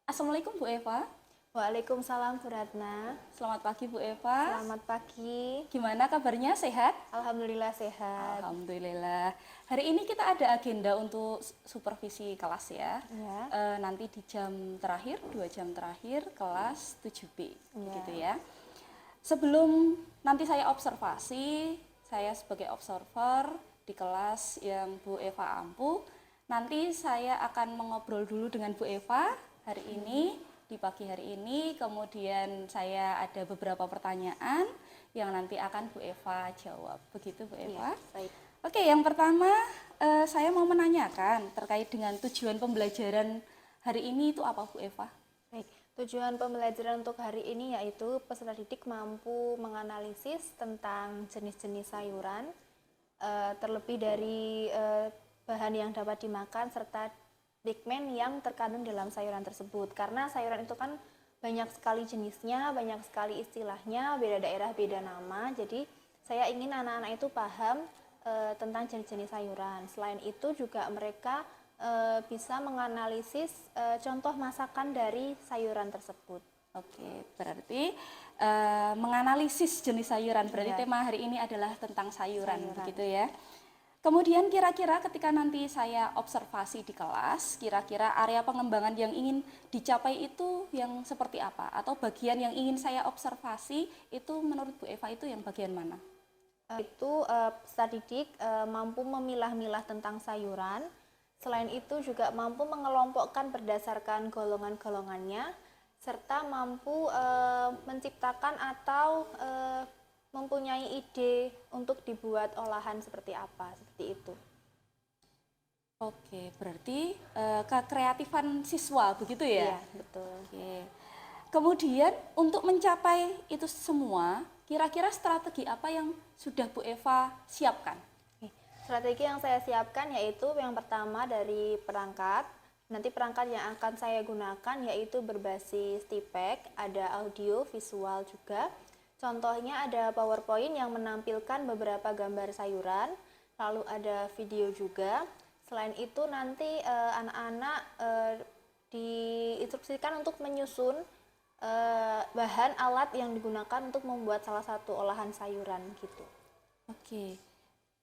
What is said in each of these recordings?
Assalamualaikum Bu Eva. Waalaikumsalam Bu Ratna. Selamat pagi Bu Eva. Selamat pagi. Gimana kabarnya, sehat? Alhamdulillah sehat. Alhamdulillah. Hari ini kita ada agenda untuk supervisi kelas ya. Ya. Nanti di jam terakhir, 2 jam terakhir kelas 7B gitu ya. Sebelum nanti saya observasi, saya sebagai observer di kelas yang Bu Eva ampu, nanti saya akan mengobrol dulu dengan Bu Eva hari ini, di pagi hari ini, kemudian saya ada beberapa pertanyaan yang nanti akan Bu Eva jawab. Begitu Bu Eva? Ya, baik. Oke, yang pertama saya mau menanyakan terkait dengan tujuan pembelajaran hari ini itu apa Bu Eva? Baik. Tujuan pembelajaran untuk hari ini yaitu peserta didik mampu menganalisis tentang jenis-jenis sayuran, terlebih dari bahan yang dapat dimakan serta pigmen yang terkandung dalam sayuran tersebut. Karena sayuran itu kan banyak sekali jenisnya, banyak sekali istilahnya, beda daerah, beda nama. Jadi saya ingin anak-anak itu paham tentang jenis-jenis sayuran. Selain itu juga mereka bisa menganalisis contoh masakan dari sayuran tersebut. Oke, berarti menganalisis jenis sayuran. Berarti tema hari ini adalah tentang sayuran. Begitu ya. Kemudian kira-kira ketika nanti saya observasi di kelas, kira-kira area pengembangan yang ingin dicapai itu yang seperti apa? Atau bagian yang ingin saya observasi itu menurut Bu Eva itu yang bagian mana? Itu peserta didik mampu memilah-milah tentang sayuran. Selain itu juga mampu mengelompokkan berdasarkan golongan-golongannya, serta mampu menciptakan atau mempunyai ide untuk dibuat olahan seperti apa, seperti itu. Oke, berarti kekreatifan siswa begitu ya? Iya, betul. Oke. Kemudian untuk mencapai itu semua, kira-kira strategi apa yang sudah Bu Eva siapkan? Strategi yang saya siapkan yaitu yang pertama dari perangkat. Nanti perangkat yang akan saya gunakan yaitu berbasis tipek, ada audio, visual juga. Contohnya ada PowerPoint yang menampilkan beberapa gambar sayuran, lalu ada video juga. Selain itu nanti anak-anak diinstruksikan untuk menyusun bahan alat yang digunakan untuk membuat salah satu olahan sayuran gitu. Oke,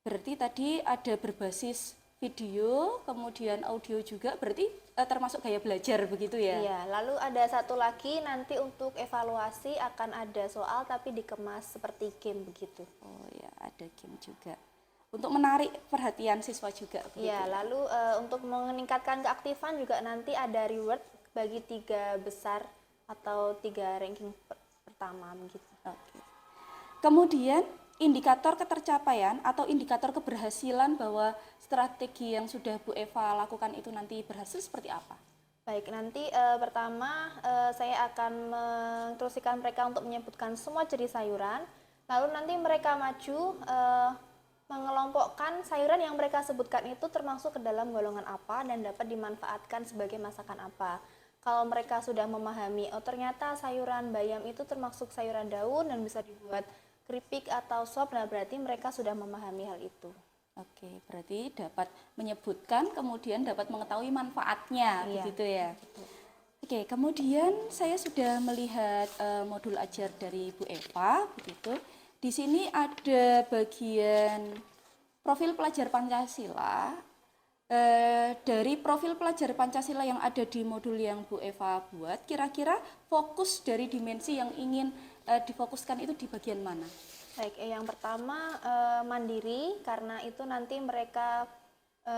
berarti tadi ada berbasis video, kemudian audio juga, berarti termasuk gaya belajar begitu ya? Iya, lalu ada satu lagi nanti untuk evaluasi akan ada soal tapi dikemas seperti game begitu. Oh ya, ada game juga. Untuk menarik perhatian siswa juga begitu. Iya, lalu untuk meningkatkan keaktifan juga nanti ada reward bagi 3 besar atau 3 ranking pertama begitu. Oke. Kemudian indikator ketercapaian atau indikator keberhasilan bahwa strategi yang sudah Bu Eva lakukan itu nanti berhasil seperti apa? Baik, nanti pertama saya akan menginstruksikan mereka untuk menyebutkan semua jenis sayuran, lalu nanti mereka maju mengelompokkan sayuran yang mereka sebutkan itu termasuk ke dalam golongan apa dan dapat dimanfaatkan sebagai masakan apa. Kalau mereka sudah memahami, oh ternyata sayuran bayam itu termasuk sayuran daun dan bisa dibuat keripik atau sop, nah berarti mereka sudah memahami hal itu. Oke, berarti dapat menyebutkan, kemudian dapat mengetahui manfaatnya, Iya, begitu ya. betul. Oke, kemudian saya sudah melihat modul ajar dari Bu Eva, begitu. Di sini ada bagian profil pelajar Pancasila. Dari profil pelajar Pancasila yang ada di modul yang Bu Eva buat, kira-kira fokus dari dimensi yang ingin difokuskan itu di bagian mana? Baik, yang pertama mandiri, karena itu nanti mereka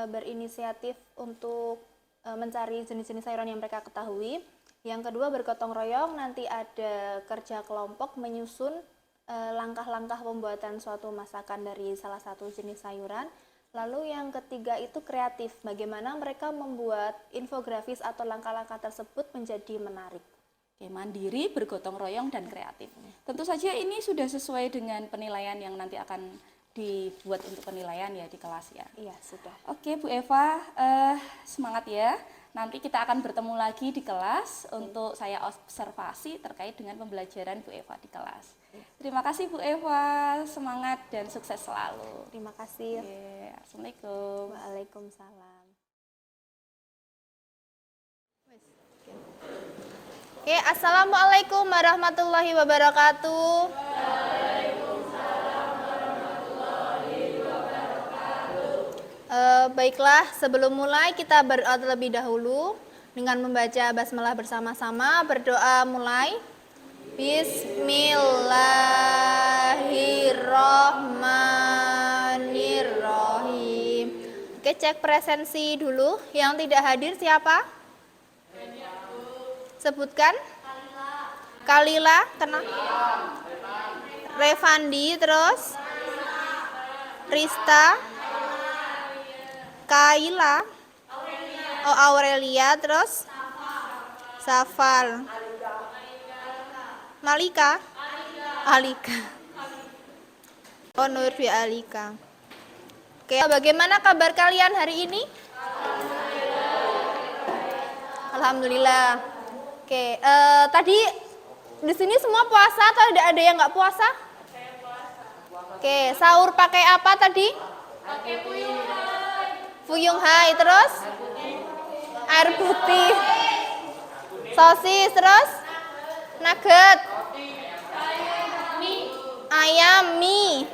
berinisiatif untuk mencari jenis-jenis sayuran yang mereka ketahui. Yang kedua bergotong royong, nanti ada kerja kelompok menyusun langkah-langkah pembuatan suatu masakan dari salah satu jenis sayuran. Lalu yang ketiga itu kreatif, bagaimana mereka membuat infografis atau langkah-langkah tersebut menjadi menarik. Oke, mandiri, bergotong royong, dan kreatif. Tentu saja ini sudah sesuai dengan penilaian yang nanti akan dibuat untuk penilaian ya di kelas ya. Iya, sudah. Oke Bu Eva, semangat ya. Nanti kita akan bertemu lagi di kelas untuk saya observasi terkait dengan pembelajaran Bu Eva di kelas. Terima kasih Bu Eva, semangat dan sukses selalu. Terima kasih. Oke, Assalamualaikum. Waalaikumsalam. Oke, assalamualaikum warahmatullahi wabarakatuh. Baiklah, sebelum mulai kita berdoa terlebih dahulu dengan membaca basmalah bersama-sama. Berdoa mulai. Bismillahirrohmanirrohim. Oke, cek presensi dulu. Yang tidak hadir siapa? Sebutkan. Kalila, kenapa? Revandi, terus Rista, Kaila, oh Aurelia, terus Safal, Malika, Alika, oh Nurfi Alika. Oke, bagaimana kabar kalian hari ini? Alhamdulillah. Oke, tadi di sini semua puasa atau ada yang nggak puasa? Oke, sahur pakai apa tadi? Pakai fuyung hai. Fuyung hai, terus? Air putih. Sosis, terus? Nugget. Ayam, mie.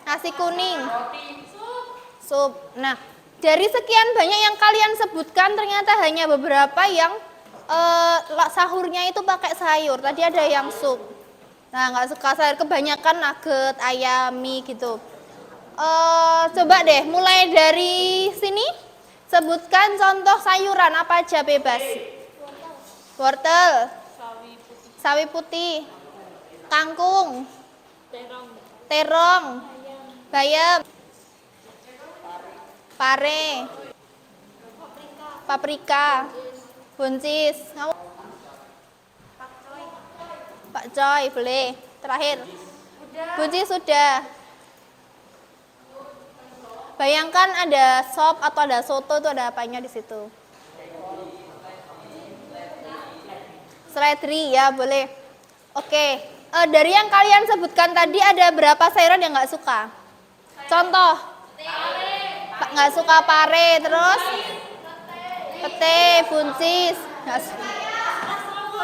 Nasi kuning. Sup. Nah, dari sekian banyak yang kalian sebutkan ternyata hanya beberapa yang sahurnya itu pakai sayur. Tadi ada yang sup. Nah, nggak suka sayur, kebanyakan nugget, ayam, mie gitu. Coba deh, mulai dari sini. Sebutkan contoh sayuran apa aja bebas. Wortel, sawi putih, kangkung, terong, bayam, pare, paprika, buncis, pakcoy boleh. Terakhir, buncis sudah. Bayangkan ada sop atau ada soto, itu ada apanya di situ? Seledri ya boleh. Oke, dari yang kalian sebutkan tadi ada berapa sayuran yang nggak suka? Contoh, nggak suka pare, terus pete, buncis,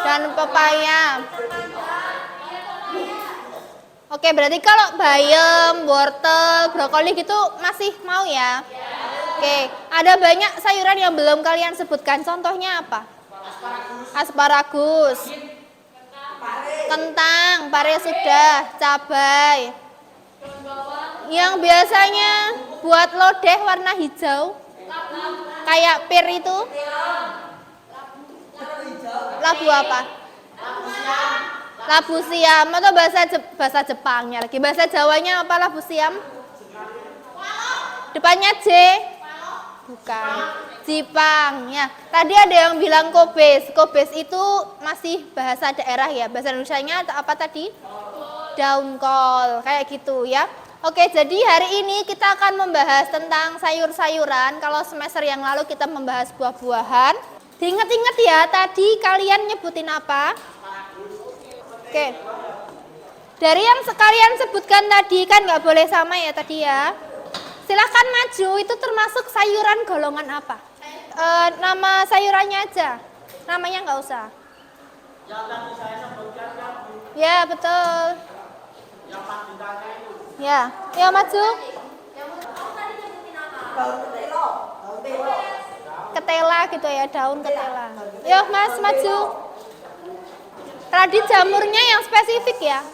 dan pepaya. Oke, berarti kalau bayam, wortel, brokoli gitu masih mau ya? Oke, ada banyak sayuran yang belum kalian sebutkan. Contohnya apa? Asparagus, kentang, pare sudah, cabai. Yang biasanya buat lodeh warna hijau, kayak pir itu. Labu apa? Labu siam atau bahasa Jepangnya lagi. Bahasa Jawanya apa labu siam? Depannya J? Bukan. Jipang ya. Tadi ada yang bilang kobes. Kobes itu masih bahasa daerah ya. Bahasa Indonesianya apa tadi? Daun kol. Kayak gitu ya. Oke, jadi hari ini kita akan membahas tentang sayur-sayuran. Kalau semester yang lalu kita membahas buah-buahan. Diingat-ingat ya, tadi kalian nyebutin apa? Oke, dari yang sekalian sebutkan tadi kan nggak boleh sama ya tadi ya. Silahkan maju, itu termasuk sayuran golongan apa? Nama sayurannya aja, namanya nggak usah. Yang tadi saya sebutkan kan? Ya betul. Yang pas ditanya itu? Ya maju. Daun ketela. Ketela gitu ya, daun ketela. Yuk mas maju. Tadi jamurnya yang spesifik ya.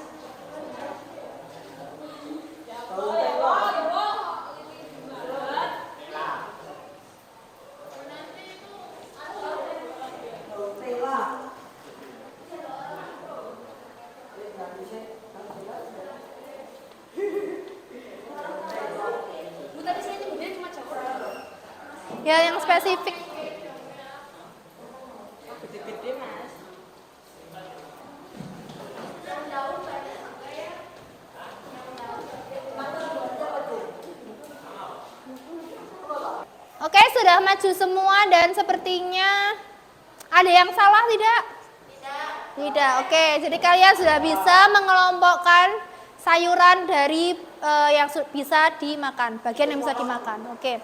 Ya yang spesifik. Oke, sudah maju semua dan sepertinya ada yang salah tidak? Tidak. Oke, jadi kalian sudah bisa mengelompokkan sayuran dari yang bisa dimakan, bagian yang bisa dimakan. Oke.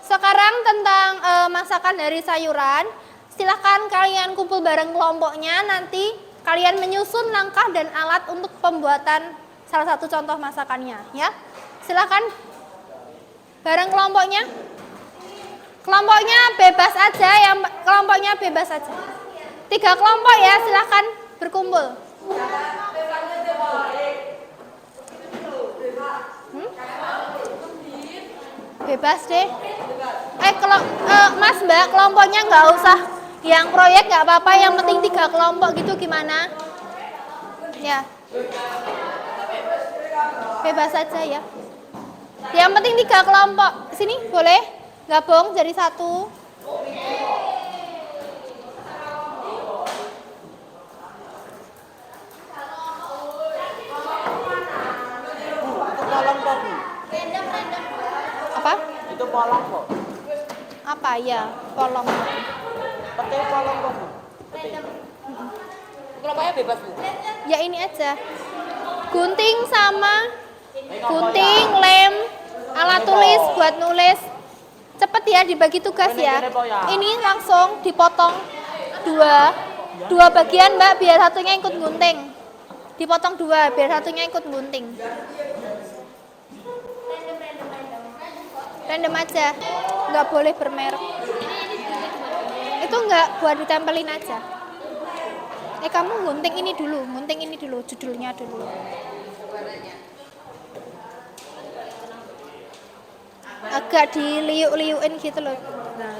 Sekarang tentang masakan dari sayuran. Silahkan kalian kumpul bareng kelompoknya, nanti kalian menyusun langkah dan alat untuk pembuatan salah satu contoh masakannya, ya. Silahkan bareng kelompoknya. Kelompoknya bebas aja, yang kelompoknya bebas aja. 3 kelompok ya, silahkan berkumpul. Bebas deh. Mas Mbak, kelompoknya nggak usah yang proyek nggak apa-apa, yang penting 3 kelompok gitu gimana? Ya. Bebas aja ya. Yang penting 3 kelompok. Sini boleh gabung jadi 1. Polong kok, Bu? Apa? Itu polong kok. Apa ya? Polong. Pete polong kok, Bu? Pete. Kelompoknya bebas, Bu. Ya ini aja. Gunting sama gunting, lem, alat tulis buat nulis. Cepet ya dibagi tugas ya. Ini langsung dipotong 2 bagian, Mbak, biar satunya ikut gunting. Dipotong 2 biar satunya ikut gunting. Random aja, nggak boleh bermerek. Itu nggak buat ditempelin aja. Kamu gunting ini dulu, judulnya dulu. Agak diliuk-liukin gitu loh. Nah.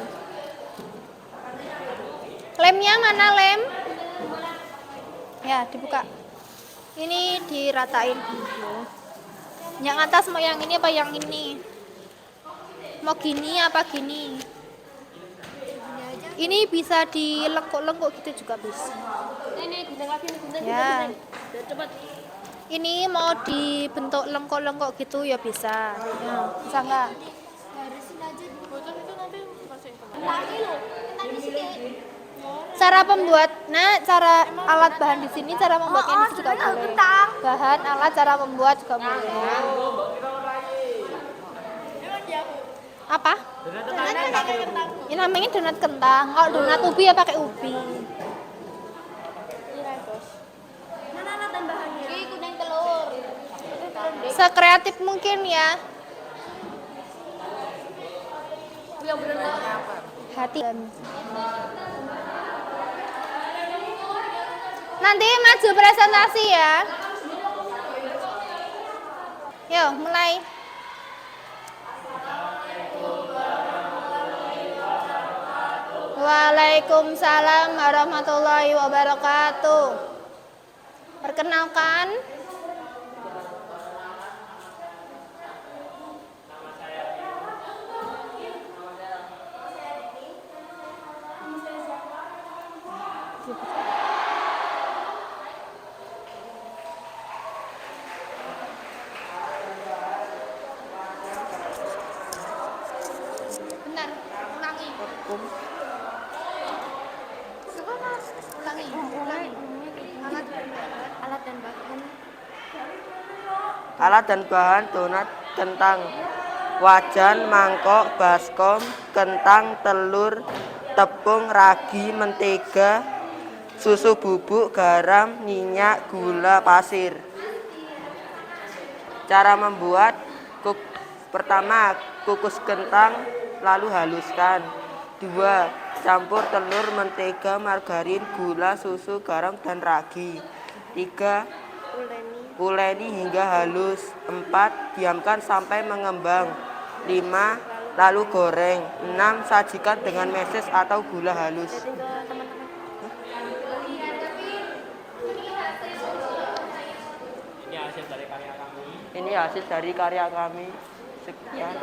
Lemnya mana lem? Ya, dibuka. Ini diratain dulu. Yang atas mau yang ini apa yang ini? Mau gini apa gini? Ini bisa dilengkuk-lengkuk gitu juga bisa. Ya. Ini mau dibentuk lengkuk-lengkuk gitu ya bisa. Ya, bisa nggak? Cara pembuat, cara alat bahan di sini, cara membuatnya ini juga boleh. Bahan, alat, cara membuat juga boleh. Apa? Ini namanya donat kentang. Kalau donat ubi ya pakai ubi. Sekreatif mungkin ya. Hati. Nanti maju presentasi ya. Yuk, mulai. Waalaikumsalam warahmatullahi wabarakatuh. Perkenalkan, bentar, ulangi. Ulangi. Alat dan bahan donat kentang. Wajan, mangkok, baskom, kentang, telur, tepung, ragi, mentega, susu bubuk, garam, minyak, gula, pasir. Cara membuat: pertama, kukus kentang lalu haluskan. 2, campur telur, mentega, margarin, gula, susu, garam, dan ragi. 3, uleni hingga halus. 4, diamkan sampai mengembang. 5, lalu goreng. 6, sajikan dengan meses atau gula halus. Ini hasil dari karya kami. Sekian.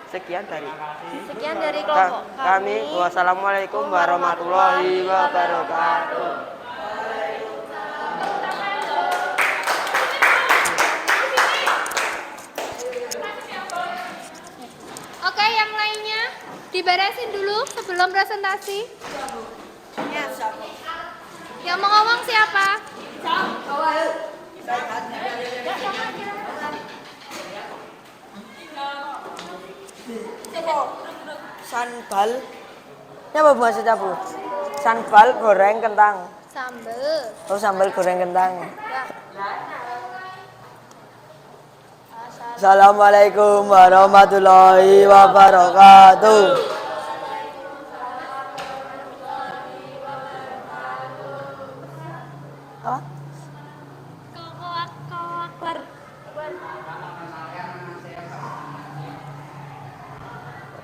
Sekian dari kelompok kami. Wassalamualaikum warahmatullahi wabarakatuh. Oke, yang lainnya diberesin dulu sebelum presentasi. Ya. Yang mau ngomong siapa? Sanbal. Ini apa maksudnya, Bu? Sanbal goreng kentang. Sambel. Oh, sambal goreng kentang. Ya. Assalamualaikum warahmatullahi wabarakatuh. Apa?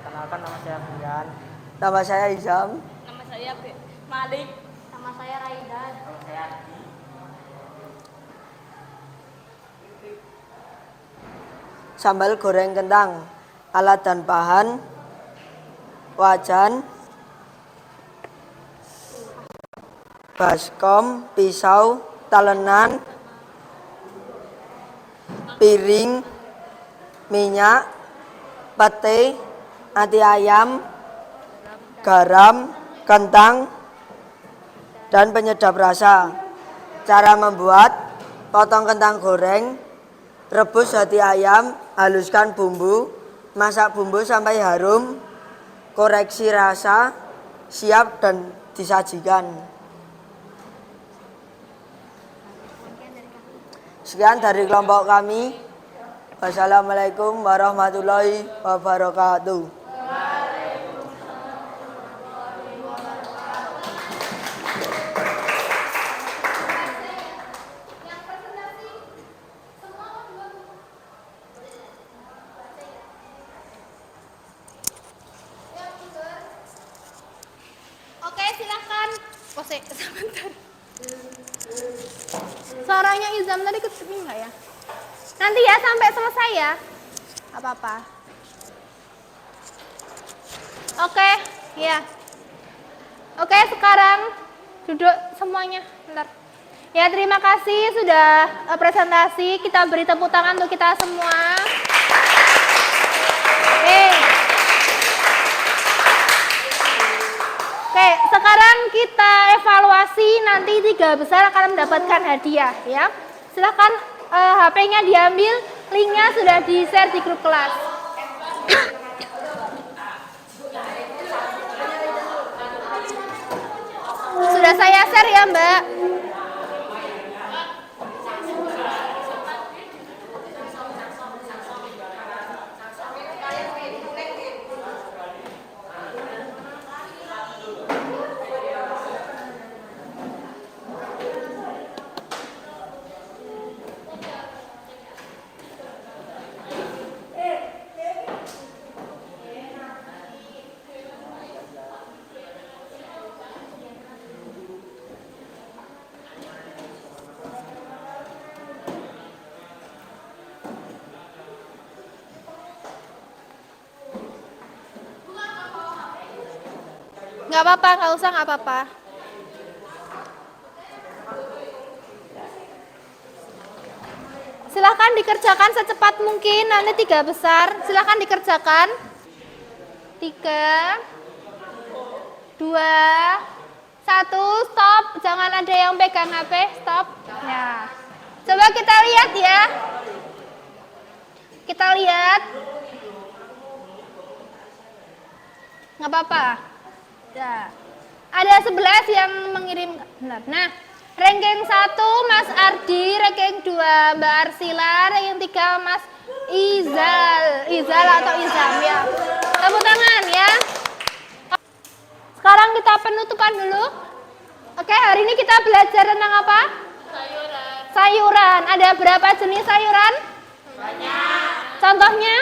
Perkenalkan, nama saya Fian. Nama saya Izam. Nama saya Malik. Nama saya Raidan. Nama saya Adi. Sambal goreng kentang. Alat dan bahan: wajan, baskom, pisau, talenan, piring, minyak, pete, ati ayam, garam, kentang, dan penyedap rasa. Cara membuat: potong kentang goreng, rebus hati ayam, haluskan bumbu, masak bumbu sampai harum, koreksi rasa, siap dan disajikan. Sekian dari kelompok kami. Wassalamualaikum warahmatullahi wabarakatuh. Oke, silakan. Sebentar. Suaranya Izam tadi kesini nggak ya? Nanti ya sampai selesai ya. Apa-apa. Oke, ya. Oke, sekarang duduk semuanya. Bentar. Ya, terima kasih sudah presentasi. Kita beri tepuk tangan untuk kita semua. Oke, sekarang kita evaluasi, nanti 3 besar akan mendapatkan hadiah ya. Silakan HP-nya diambil, linknya sudah di-share di grup kelas. Sudah saya share ya, Mbak. Nggak apa-apa, nggak usah, nggak apa-apa. Silahkan dikerjakan secepat mungkin, nanti 3 besar. Silahkan dikerjakan. 3, 2, 1, stop. Jangan ada yang pegang HP, stop. Ya. Coba kita lihat ya. Kita lihat. Nggak apa-apa. Ya. Ada 11 yang mengirim. Benar. Nah, ranking 1 Mas Ardi, ranking 2 Mbak Arsila, ranking 3 Mas Izal atau Izam ya. Tepuk tangan ya. Sekarang kita penutupan dulu. Oke, hari ini kita belajar tentang apa? Sayuran. Sayuran. Ada berapa jenis sayuran? Banyak. Contohnya?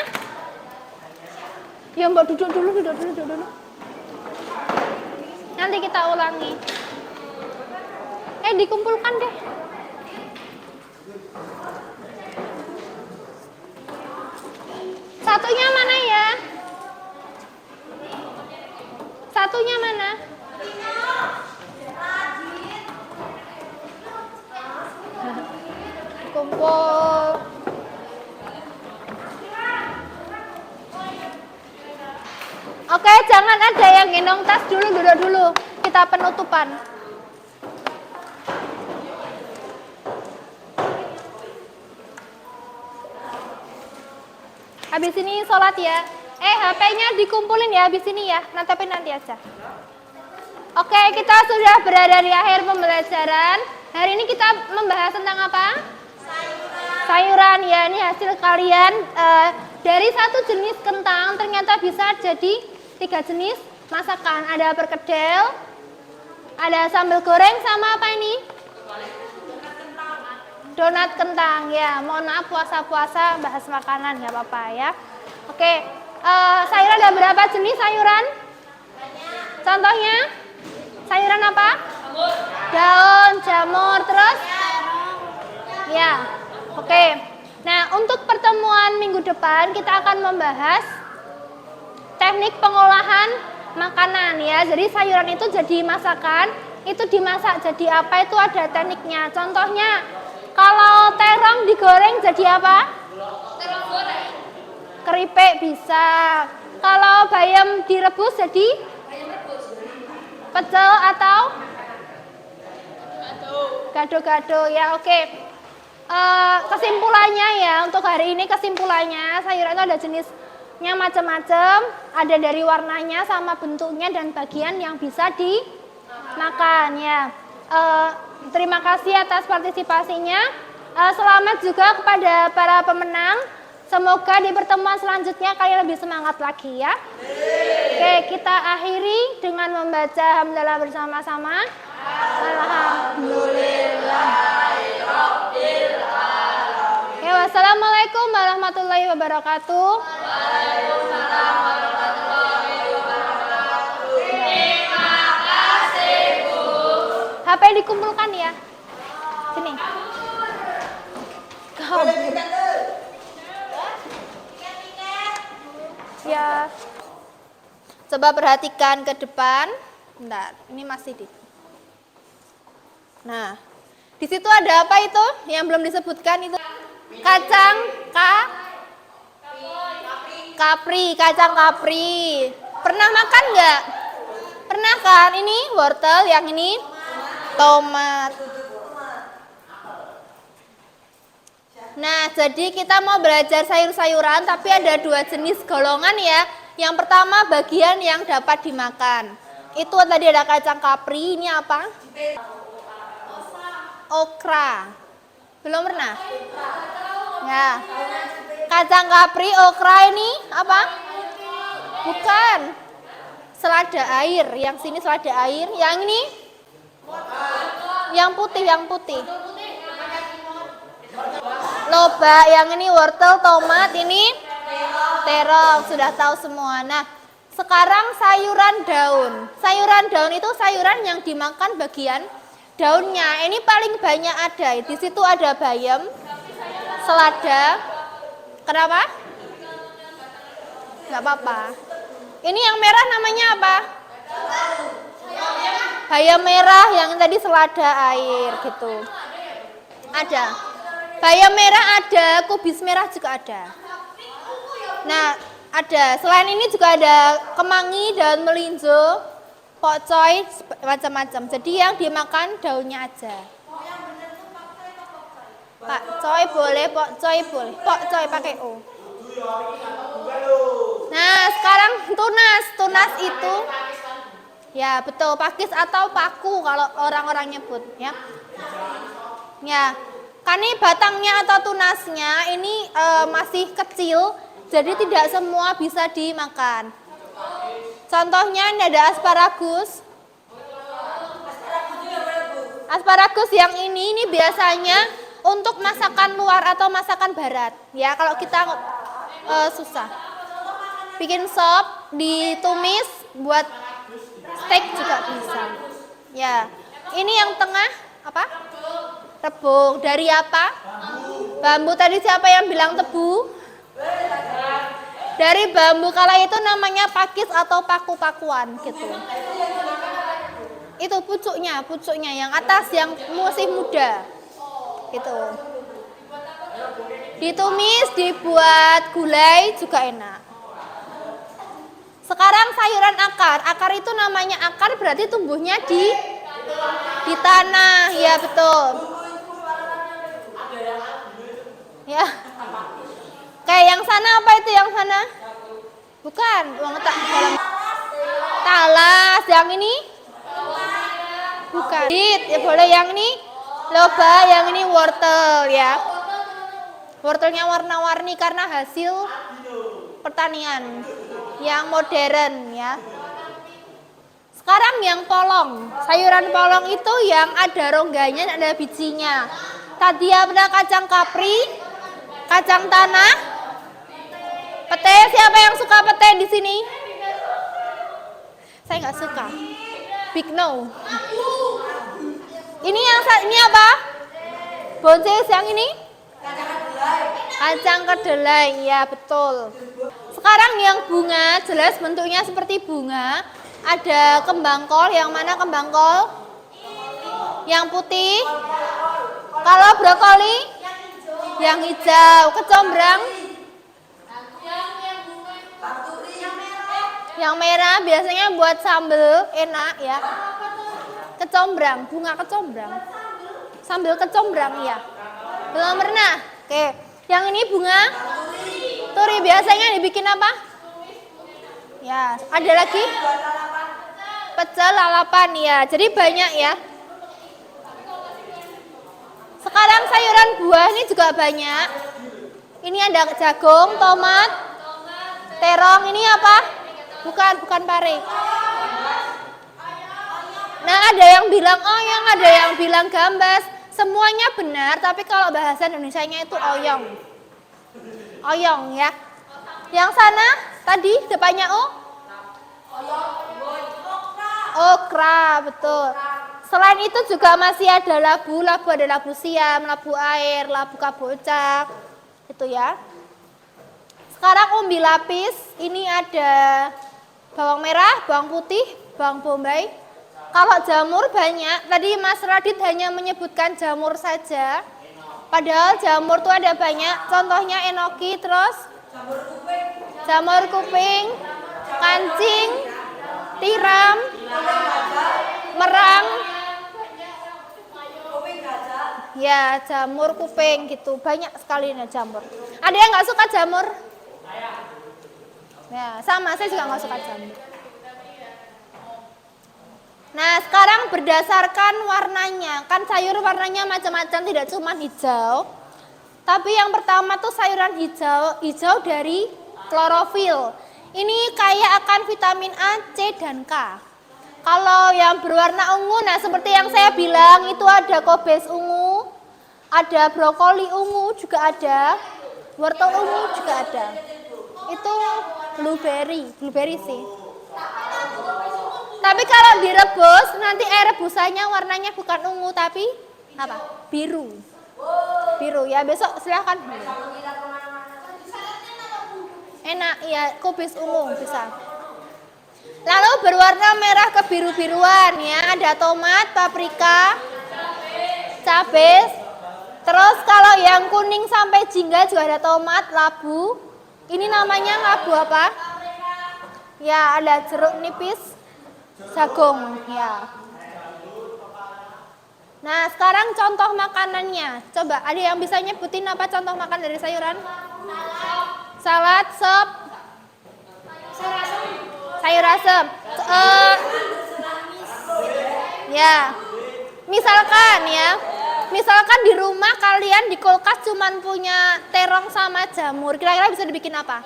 Ya, Mbak duduk dulu. Nanti kita ulangi. Dikumpulkan deh. Satunya mana ya? Satunya mana? Kumpul. Oke, jangan ada yang gendong tas dulu, duduk dulu. Kita penutupan. Habis ini sholat ya. HP-nya dikumpulin ya habis ini ya, tapi nanti aja. Oke, kita sudah berada di akhir pembelajaran. Hari ini kita membahas tentang apa? Sayuran. Ya, ini hasil kalian dari satu jenis kentang ternyata bisa jadi 3 jenis masakan. Ada perkedel, ada sambal goreng, sama apa ini? Donat kentang. Ya, mohon maaf puasa-puasa bahas makanan, nggak apa-apa ya. Oke, sayuran ada berapa jenis sayuran? Contohnya? Sayuran apa? Daun, jamur, terus? Ya, oke. Nah, untuk pertemuan minggu depan kita akan membahas teknik pengolahan makanan ya. Jadi sayuran itu jadi masakan, itu dimasak jadi apa itu ada tekniknya. Contohnya, kalau terong digoreng jadi apa? Terong goreng. Keripik bisa. Kalau bayam direbus jadi? Pecel atau? Gado-gado ya, oke. Kesimpulannya ya, untuk hari ini kesimpulannya sayuran itu ada jenisnya macam-macam, ada dari warnanya sama bentuknya dan bagian yang bisa dimakan ya. Terima kasih atas partisipasinya. Selamat juga kepada para pemenang. Semoga di pertemuan selanjutnya kalian lebih semangat lagi ya. Oke, kita akhiri dengan membaca hamdalah bersama-sama. Alhamdulillahirabbil alamin. Ya, wassalamualaikum warahmatullahi wabarakatuh. Waalaikumsalam warahmatullahi wabarakatuh. Terima kasih, Bu. HP dikumpulkan ya. Sini. Ya. Coba perhatikan ke depan. Bentar, ini masih di. Nah, di situ ada apa itu yang belum disebutkan itu? Kacang kapri, kacang kapri. Pernah makan nggak? Pernah kan? Ini wortel, yang ini tomat. Nah, jadi kita mau belajar sayur-sayuran, tapi ada 2 jenis golongan ya. Yang pertama bagian yang dapat dimakan. Itu tadi ada kacang kapri, ini apa? Okra. Belum pernah? Ya. Kacang kapri, okra ini apa? Bukan. Selada air, yang sini selada air, yang ini? Yang putih, yang putih. Loba, yang ini wortel, tomat, ini terong, sudah tahu semua. Nah, sekarang sayuran daun. Sayuran daun itu sayuran yang dimakan bagian daunnya. Ini paling banyak ada. Di situ ada bayam, selada. Kenapa? Nggak apa-apa. Ini yang merah namanya apa? Bayam merah, yang tadi selada air gitu. Ada. Bayam merah ada, kubis merah juga ada. Nah, ada. Selain ini juga ada kemangi, daun melinjo, pokcoy, macam-macam. Jadi yang dimakan daunnya aja. Pak coy boleh, pokcoy boleh. Pokcoy pakai O. Nah, sekarang tunas. Tunas itu ya betul, pakis atau paku kalau orang-orang nyebut ya. Ya. Kan ini batangnya atau tunasnya ini masih kecil, jadi tidak semua bisa dimakan. Contohnya ini ada asparagus. Asparagus yang ini biasanya untuk masakan luar atau masakan barat. Ya, kalau kita susah. Bikin sop, ditumis, buat steak juga bisa. Ya, ini yang tengah apa? Rebung. Dari apa? Bambu. Tadi siapa yang bilang tebu? Dari bambu. Kalau itu namanya pakis atau paku-pakuan gitu. Itu pucuknya yang atas yang masih muda. Gitu. Ditumis, dibuat gulai juga enak. Sekarang sayuran akar. Akar itu namanya akar berarti tumbuhnya di tanah. Ya, betul. Ya. Kayak yang sana apa itu yang sana? Bukan, uang dalam talas. Yang ini? Bukan. Ya boleh yang ini loba, yang ini wortel ya. Wortelnya warna-warni karena hasil pertanian yang modern ya. Sekarang yang polong. Sayuran polong itu yang ada rongganya dan ada bijinya. Tadi ada kacang kapri, kacang tanah, pete. Siapa yang suka pete di sini? Saya nggak suka. Big no. Ini apa? Boncis yang ini? Kacang kedelai, ya betul. Sekarang yang bunga, jelas bentuknya seperti bunga. Ada kembang kol, yang mana kembang kol? Yang putih. Kalau brokoli? Yang hijau. Kecombrang? Yang merah biasanya buat sambal, enak ya. Kecombrang, bunga kecombrang. Sambal kecombrang ya. Belum pernah? Oke. Yang ini bunga turi, biasanya dibikin apa? Ya, ada lagi? Pecel lalapan ya. Jadi banyak ya. Sekarang sayuran buah ini juga banyak. Ini ada jagung, tomat, terong. Ini apa? Bukan pare. Nah, ada yang bilang oyong, ada yang bilang gambas. Semuanya benar, tapi kalau bahasa Indonesianya itu oyong. Oyong ya. Yang sana tadi depannya okra, betul. Selain itu juga masih ada labu ada labu siam, labu air, labu kabocak. Itu ya. Sekarang umbi lapis, ini ada bawang merah, bawang putih, bawang bombay. Kalau jamur banyak, tadi Mas Radit hanya menyebutkan jamur saja. Padahal jamur tuh ada banyak, contohnya enoki, terus jamur kuping, kancing, tiram, merang. Ya, jamur kuping gitu, banyak sekali nih jamur. Ada yang nggak suka jamur? Ya, sama, saya juga nggak suka jamur. Nah, sekarang berdasarkan warnanya, kan sayur warnanya macam-macam, tidak cuma hijau. Tapi yang pertama tuh sayuran hijau dari klorofil. Ini kaya akan vitamin A, C, dan K. Kalau yang berwarna ungu, nah seperti yang saya bilang, itu ada kobes ungu, ada brokoli ungu juga ada, wortel ungu juga ada. Itu blueberry sih. Tapi kalau direbus, nanti air rebusannya warnanya bukan ungu, tapi apa? Biru ya, besok silahkan. Enak ya, kubis ungu bisa. Lalu berwarna merah kebiru-biruan ya, ada tomat, paprika, cabai. Terus kalau yang kuning sampai jingga juga ada tomat, labu. Ini namanya labu apa? Ya, ada jeruk nipis, jagung ya. Nah, sekarang contoh makanannya. Coba, ada yang bisa nyebutin apa contoh makan dari sayuran? Salad, sop, sayur asem. Ya, misalkan di rumah kalian di kulkas cuman punya terong sama jamur. Kira-kira bisa dibikin apa?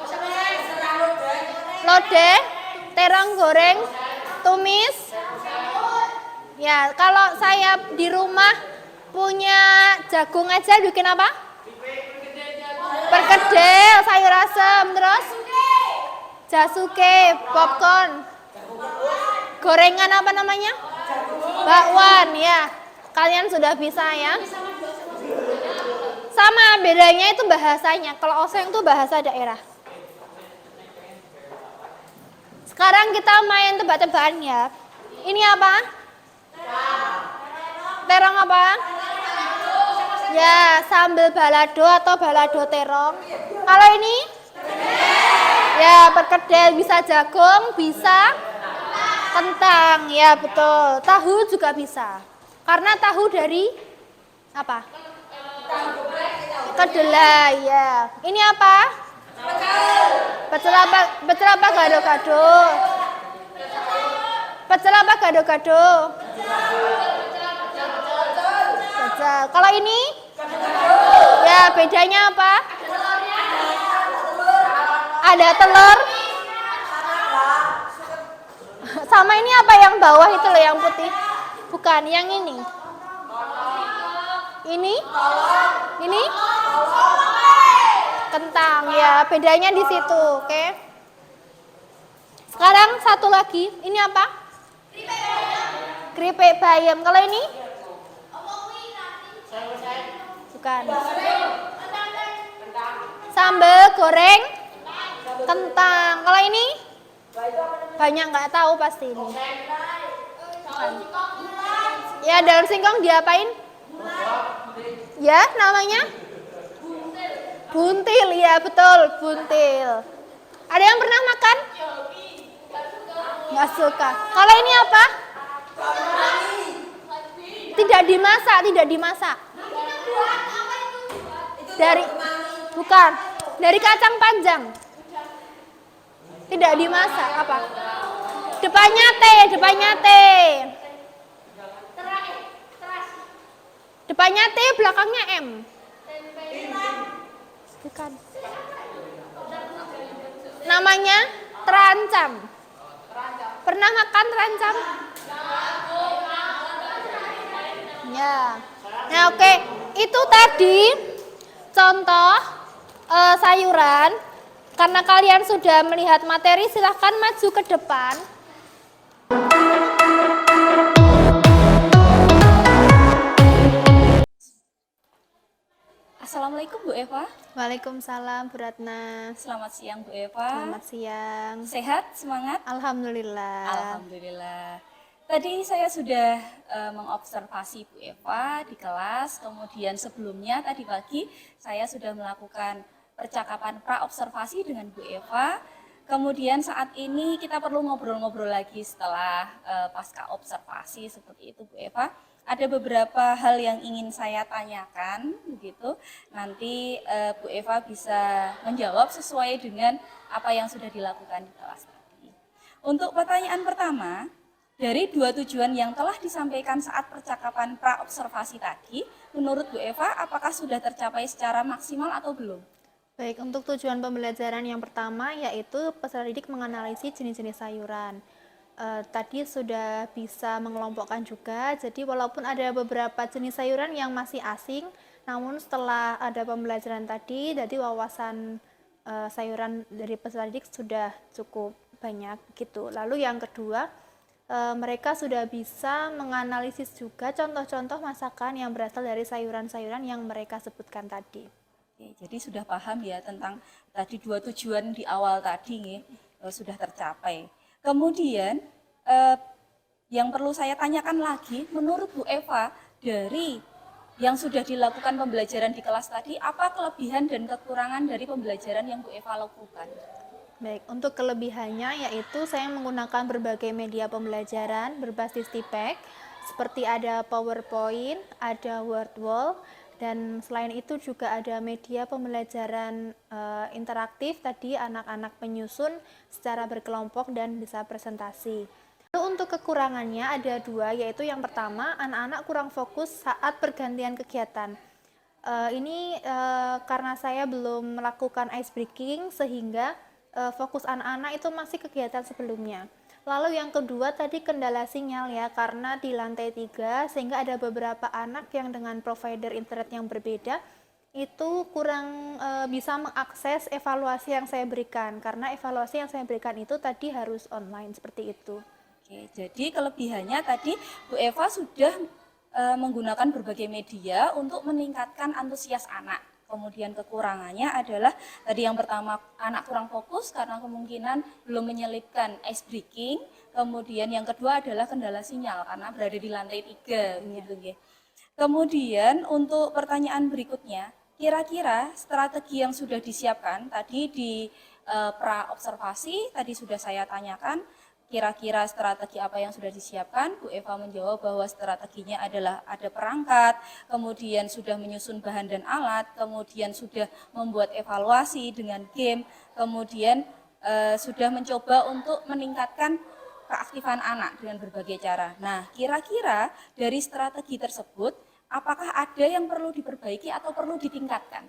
Lodeh, terong goreng, tumis. Ya, kalau saya di rumah punya jagung aja bikin apa? Perkedel, sayur asem, terus jasuke, popcorn. Gorengan apa namanya? Bakwan ya. Kalian sudah bisa ya. Sama, bedanya itu bahasanya. Kalau oseng itu bahasa daerah. Sekarang kita main tebak-tebakan ya. Ini apa? Terong apa? Ya, sambal balado atau balado terong. Kalau ini? Ya, perkedel, bisa jagung, bisa kentang. Ya, betul. Tahu juga bisa. Karena tahu dari apa? Kedelai, ya. Ini apa? Pecel apa gado-gado? Pecel apa gado-gado? Pecel. Kalau ini? Ya, bedanya apa? Ada telur. Sama ini apa yang bawah itu loh, yang putih? Bukan, yang ini. Ini? Ini? Kentang, ya. Bedanya di situ, oke? Sekarang satu lagi. Ini apa? Keripik bayam. Kalau ini? Bukan. Sambal goreng kentang. Kalau ini? Banyak nggak tahu pasti ini. Bukan. Ya, daun singkong diapain? Ya, namanya? Buntil, ya betul, buntil. Ada yang pernah makan? Nggak suka. Kalau ini apa? Tidak dimasak. Bukan, dari kacang panjang. Tidak dimasak, apa? Depannya T. Depannya T, belakangnya M. Bukan. Namanya terancam. Pernah makan terancam? Ya. Nah, oke. Itu tadi contoh sayuran. Karena kalian sudah melihat materi, silahkan maju ke depan. Assalamualaikum Bu Eva. Waalaikumsalam Bu Ratna. Selamat siang Bu Eva. Selamat siang. Sehat, semangat? Alhamdulillah. Alhamdulillah. Tadi saya sudah mengobservasi Bu Eva di kelas, kemudian sebelumnya tadi pagi saya sudah melakukan percakapan pra-observasi dengan Bu Eva. Kemudian saat ini kita perlu ngobrol-ngobrol lagi setelah pasca observasi seperti itu Bu Eva. Ada beberapa hal yang ingin saya tanyakan begitu. Nanti Bu Eva bisa menjawab sesuai dengan apa yang sudah dilakukan di kelas tadi. Untuk pertanyaan pertama, dari dua tujuan yang telah disampaikan saat percakapan pra-observasi tadi, menurut Bu Eva apakah sudah tercapai secara maksimal atau belum? Baik, untuk tujuan pembelajaran yang pertama yaitu peserta didik menganalisis jenis-jenis sayuran. Tadi sudah bisa mengelompokkan juga, jadi walaupun ada beberapa jenis sayuran yang masih asing, namun setelah ada pembelajaran tadi, jadi wawasan sayuran dari peserta didik sudah cukup banyak gitu. Lalu yang kedua, mereka sudah bisa menganalisis juga contoh-contoh masakan yang berasal dari sayuran-sayuran yang mereka sebutkan tadi. Oke, jadi sudah paham ya tentang tadi dua tujuan di awal tadi sudah tercapai. Kemudian yang perlu saya tanyakan lagi, menurut Bu Eva dari yang sudah dilakukan pembelajaran di kelas tadi, apa kelebihan dan kekurangan dari pembelajaran yang Bu Eva lakukan? Baik, untuk kelebihannya yaitu saya menggunakan berbagai media pembelajaran berbasis TPEC, seperti ada PowerPoint, ada WordWall, dan selain itu juga ada media pembelajaran interaktif, tadi anak-anak penyusun secara berkelompok dan bisa presentasi. Lalu untuk kekurangannya ada dua, yaitu yang pertama, anak-anak kurang fokus saat pergantian kegiatan. Ini karena saya belum melakukan ice breaking sehingga fokus anak-anak itu masih kegiatan sebelumnya. Lalu yang kedua tadi kendala sinyal ya, karena di lantai 3 sehingga ada beberapa anak yang dengan provider internet yang berbeda itu kurang bisa mengakses evaluasi yang saya berikan, karena evaluasi yang saya berikan itu tadi harus online seperti itu. Oke, jadi kelebihannya tadi Bu Eva sudah menggunakan berbagai media untuk meningkatkan antusias anak. Kemudian kekurangannya adalah tadi yang pertama anak kurang fokus karena kemungkinan belum menyelipkan ice breaking. Kemudian yang kedua adalah kendala sinyal karena berada di lantai 3 gitu ya. Kemudian untuk pertanyaan berikutnya, kira-kira strategi yang sudah disiapkan tadi di pra observasi tadi sudah saya tanyakan, kira-kira strategi apa yang sudah disiapkan? Bu Eva menjawab bahwa strateginya adalah ada perangkat, kemudian sudah menyusun bahan dan alat, kemudian sudah membuat evaluasi dengan game, kemudian sudah mencoba untuk meningkatkan keaktifan anak dengan berbagai cara. Nah, kira-kira dari strategi tersebut, apakah ada yang perlu diperbaiki atau perlu ditingkatkan?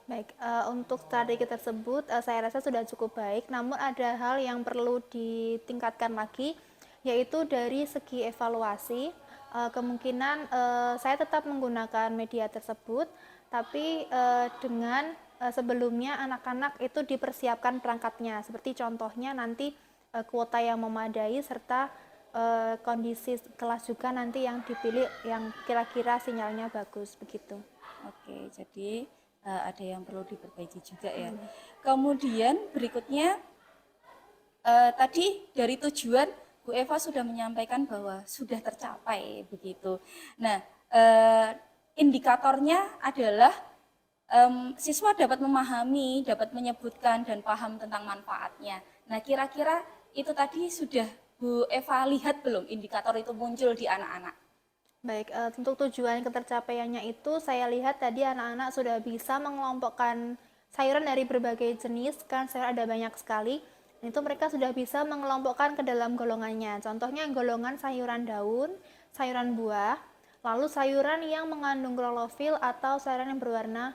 Baik, untuk strategi tersebut saya rasa sudah cukup baik, namun ada hal yang perlu ditingkatkan lagi, yaitu dari segi evaluasi. Kemungkinan saya tetap menggunakan media tersebut, tapi dengan sebelumnya anak-anak itu dipersiapkan perangkatnya, seperti contohnya nanti kuota yang memadai serta kondisi kelas juga nanti yang dipilih yang kira-kira sinyalnya bagus begitu. Oke, jadi ada yang perlu diperbaiki juga ya. Kemudian berikutnya tadi dari tujuan Bu Eva sudah menyampaikan bahwa sudah tercapai begitu. Nah, indikatornya adalah siswa dapat memahami, dapat menyebutkan dan paham tentang manfaatnya. Nah, kira-kira itu tadi sudah Bu Eva lihat belum indikator itu muncul di anak-anak? Baik, untuk tujuan ketercapaiannya itu saya lihat tadi anak-anak sudah bisa mengelompokkan sayuran dari berbagai jenis, kan sayur ada banyak sekali. Itu mereka sudah bisa mengelompokkan ke dalam golongannya. Contohnya golongan sayuran daun, sayuran buah, lalu sayuran yang mengandung klorofil atau sayuran yang berwarna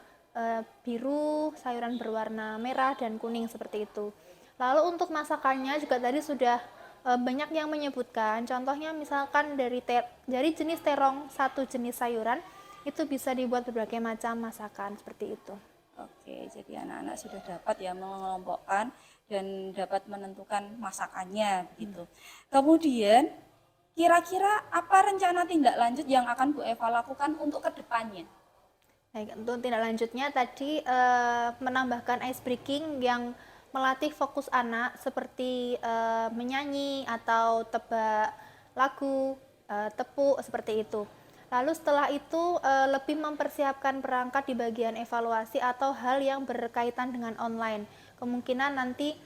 biru, sayuran berwarna merah dan kuning seperti itu. Lalu untuk masakannya juga tadi sudah banyak yang menyebutkan, contohnya misalkan dari jenis terong, satu jenis sayuran itu bisa dibuat berbagai macam masakan seperti itu. Oke, jadi anak-anak sudah dapat ya mengelompokkan dan dapat menentukan masakannya begitu. Kemudian kira-kira apa rencana tindak lanjut yang akan Bu Eva lakukan untuk kedepannya? Baik, untuk tindak lanjutnya tadi menambahkan ice breaking yang melatih fokus anak seperti menyanyi atau tebak lagu, tepuk seperti itu. Lalu setelah itu lebih mempersiapkan perangkat di bagian evaluasi atau hal yang berkaitan dengan online. Kemungkinan nanti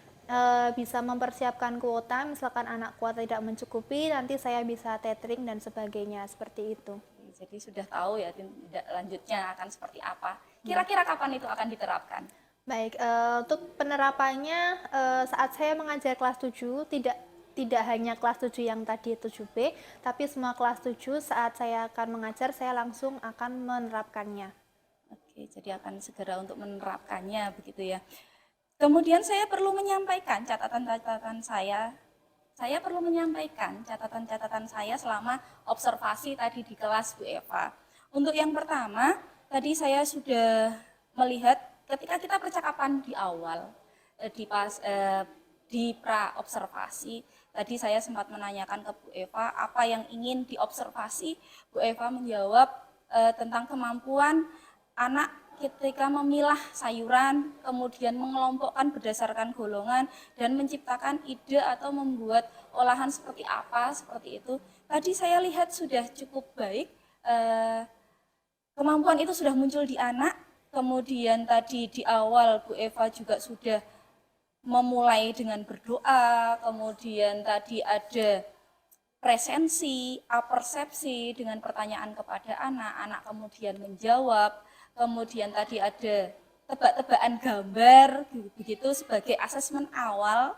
bisa mempersiapkan kuota, misalkan anak kuota tidak mencukupi, nanti saya bisa tethering dan sebagainya seperti itu. Jadi sudah tahu ya tindak lanjutnya akan seperti apa. Kira-kira kapan itu akan diterapkan? Baik, untuk penerapannya saat saya mengajar kelas 7 tidak hanya kelas 7 yang tadi 7B, tapi semua kelas 7 saat saya akan mengajar saya langsung akan menerapkannya. Oke, jadi akan segera untuk menerapkannya begitu ya. Kemudian saya perlu menyampaikan catatan-catatan saya. Saya perlu menyampaikan catatan-catatan saya selama observasi tadi di kelas Bu Eva. Untuk yang pertama, tadi saya sudah melihat ketika kita percakapan di awal di pra observasi, tadi saya sempat menanyakan ke Bu Eva apa yang ingin diobservasi. Bu Eva menjawab tentang kemampuan anak ketika memilah sayuran, kemudian mengelompokkan berdasarkan golongan dan menciptakan ide atau membuat olahan seperti apa, seperti itu. Tadi saya lihat sudah cukup baik, kemampuan itu sudah muncul di anak. Kemudian tadi di awal Bu Eva juga sudah memulai dengan berdoa, kemudian tadi ada presensi, apersepsi dengan pertanyaan kepada anak, anak kemudian menjawab, kemudian tadi ada tebak-tebakan gambar, begitu sebagai asesmen awal,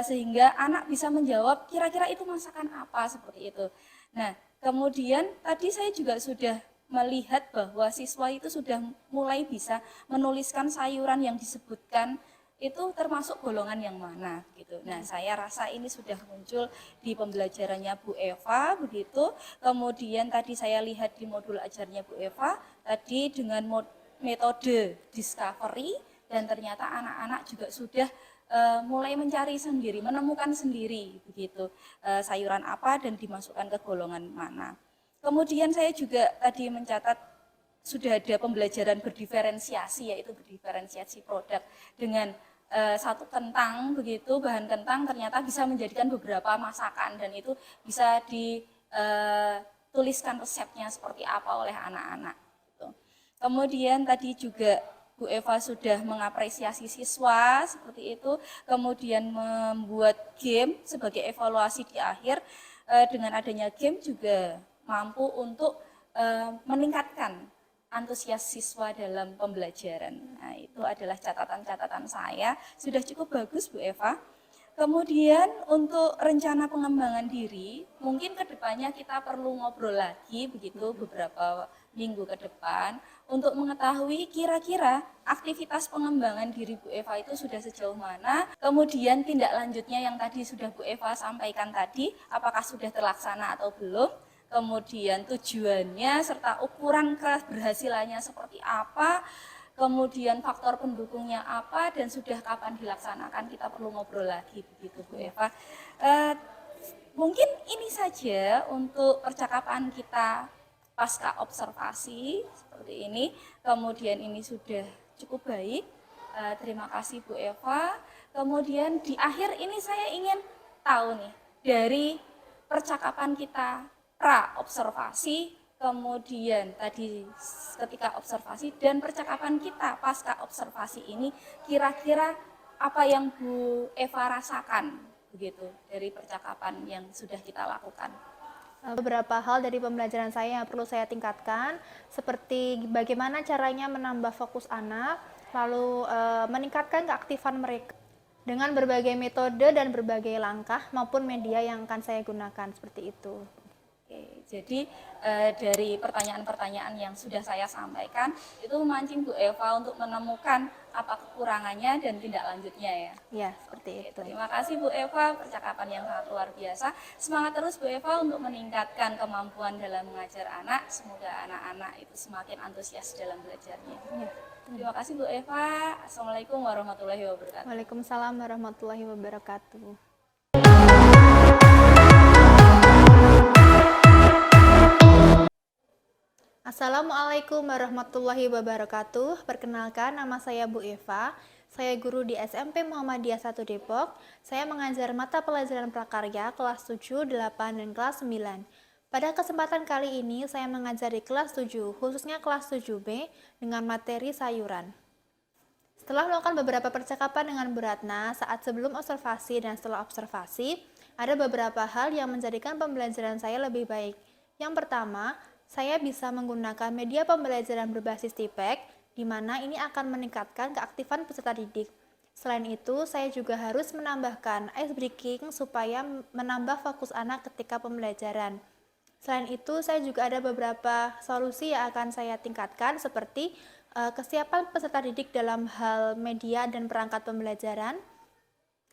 sehingga anak bisa menjawab kira-kira itu masakan apa, seperti itu. Nah, kemudian tadi saya juga sudah melihat bahwa siswa itu sudah mulai bisa menuliskan sayuran yang disebutkan itu termasuk golongan yang mana gitu. Nah, saya rasa ini sudah muncul di pembelajarannya Bu Eva begitu. Kemudian tadi saya lihat di modul ajarnya Bu Eva tadi dengan metode discovery dan ternyata anak-anak juga sudah mulai mencari sendiri, menemukan sendiri begitu sayuran apa dan dimasukkan ke golongan mana. Kemudian saya juga tadi mencatat sudah ada pembelajaran berdiferensiasi, yaitu berdiferensiasi produk dengan satu kentang begitu, bahan kentang ternyata bisa menjadikan beberapa masakan dan itu bisa dituliskan resepnya seperti apa oleh anak-anak. Gitu. Kemudian tadi juga Bu Eva sudah mengapresiasi siswa seperti itu, kemudian membuat game sebagai evaluasi di akhir. Dengan adanya game juga mampu untuk meningkatkan antusias siswa dalam pembelajaran. Nah, itu adalah catatan-catatan saya. Sudah cukup bagus, Bu Eva. Kemudian untuk rencana pengembangan diri, mungkin kedepannya kita perlu ngobrol lagi begitu beberapa minggu ke depan untuk mengetahui kira-kira aktivitas pengembangan diri Bu Eva itu sudah sejauh mana, kemudian tindak lanjutnya yang tadi sudah Bu Eva sampaikan tadi, apakah sudah terlaksana atau belum, kemudian tujuannya serta ukuran keberhasilannya seperti apa, kemudian faktor pendukungnya apa dan sudah kapan dilaksanakan, kita perlu ngobrol lagi begitu Bu Eva. Mungkin ini saja untuk percakapan kita pasca observasi seperti ini. Kemudian ini sudah cukup baik. Terima kasih Bu Eva. Kemudian di akhir ini saya ingin tahu nih dari percakapan kita pra observasi, kemudian tadi ketika observasi dan percakapan kita pasca observasi ini, kira-kira apa yang Bu Eva rasakan begitu dari percakapan yang sudah kita lakukan? Beberapa hal dari pembelajaran saya yang perlu saya tingkatkan, seperti bagaimana caranya menambah fokus anak, lalu meningkatkan keaktifan mereka dengan berbagai metode dan berbagai langkah maupun media yang akan saya gunakan, seperti itu. Oke, jadi dari pertanyaan-pertanyaan yang sudah saya sampaikan itu memancing Bu Eva untuk menemukan apa kekurangannya dan tindak lanjutnya ya. Ya, seperti itu. Terima kasih Bu Eva, percakapan yang sangat luar biasa. Semangat terus Bu Eva untuk meningkatkan kemampuan dalam mengajar anak. Semoga anak-anak itu semakin antusias dalam belajarnya. Ya. Terima kasih Bu Eva. Assalamualaikum warahmatullahi wabarakatuh. Waalaikumsalam warahmatullahi wabarakatuh. Assalamualaikum warahmatullahi wabarakatuh. Perkenalkan, nama saya Bu Eva. Saya guru di SMP Muhammadiyah 1 Depok. Saya mengajar mata pelajaran prakarya kelas 7, 8, dan kelas 9. Pada kesempatan kali ini, saya mengajar di kelas 7, khususnya kelas 7B, dengan materi sayuran. Setelah melakukan beberapa percakapan dengan Bu Ratna saat sebelum observasi dan setelah observasi, ada beberapa hal yang menjadikan pembelajaran saya lebih baik. Yang pertama, saya bisa menggunakan media pembelajaran berbasis TPEG, di mana ini akan meningkatkan keaktifan peserta didik. Selain itu, saya juga harus menambahkan ice breaking supaya menambah fokus anak ketika pembelajaran. Selain itu, saya juga ada beberapa solusi yang akan saya tingkatkan, seperti kesiapan peserta didik dalam hal media dan perangkat pembelajaran,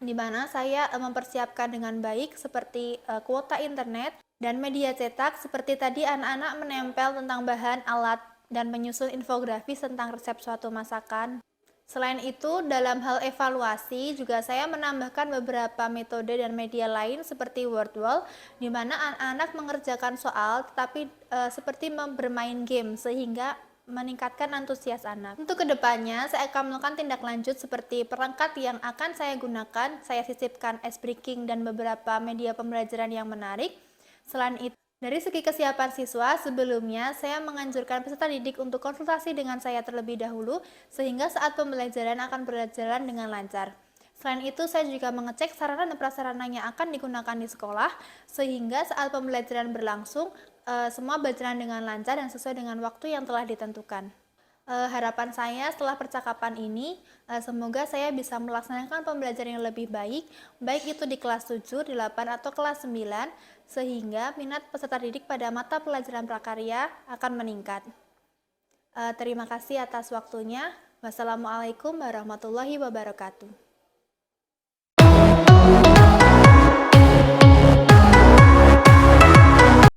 di mana saya mempersiapkan dengan baik seperti kuota internet dan media cetak, seperti tadi anak-anak menempel tentang bahan, alat, dan menyusun infografis tentang resep suatu masakan. Selain itu, dalam hal evaluasi juga saya menambahkan beberapa metode dan media lain seperti Wordwall, di mana anak-anak mengerjakan soal tetapi seperti bermain game sehingga meningkatkan antusias anak. Untuk kedepannya, saya akan melakukan tindak lanjut seperti perangkat yang akan saya gunakan, saya sisipkan ice breaking dan beberapa media pembelajaran yang menarik. Selain itu, dari segi kesiapan siswa, sebelumnya saya menganjurkan peserta didik untuk konsultasi dengan saya terlebih dahulu, sehingga saat pembelajaran akan berjalan dengan lancar. Selain itu, saya juga mengecek sarana dan prasarana yang akan digunakan di sekolah, sehingga saat pembelajaran berlangsung, semua berjalan dengan lancar dan sesuai dengan waktu yang telah ditentukan. Harapan saya setelah percakapan ini, semoga saya bisa melaksanakan pembelajaran yang lebih baik itu di kelas 7, 8, atau kelas 9, sehingga minat peserta didik pada mata pelajaran prakarya akan meningkat. Terima kasih atas waktunya. Wassalamualaikum warahmatullahi wabarakatuh.